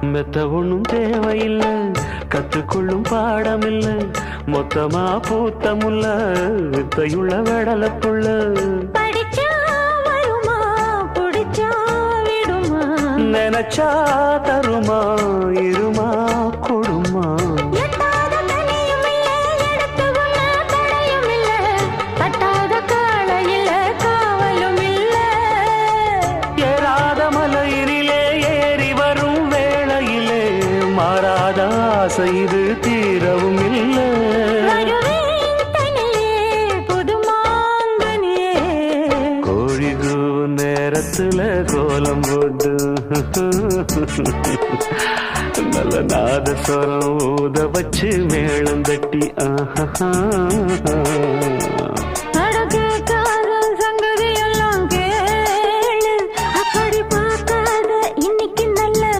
மெத்த ஒண்ணும் தேவையில்லை, கத்துக்கொள்ளும் பாடமில்லை, மொத்தமா பூத்தமுல்ல வித்தையுள்ள வெடலப்புள்ள. படிச்சா வருமா புடிச்சா விடுமா, நினைச்சா தருமா இருமா கொடுமா. எட்டாத தனியும் இல்லை எடுத்து உண்ண தடையும் இல்லை, தட்டாத காளையில காவலும் இல்லை. ஏறாத மலையிலே ஏறி வரும் வேளையிலே மாறாத ஆசை இது தீரவும் இல்லை. வருவேன் தனியே புது மாங்கனியே, கோழி கூவும் நேரத்துல கோலம் போட்டு நல்ல நாதஸ்வரம் ஊத வச்சு மேளம் தட்டி ஆஹா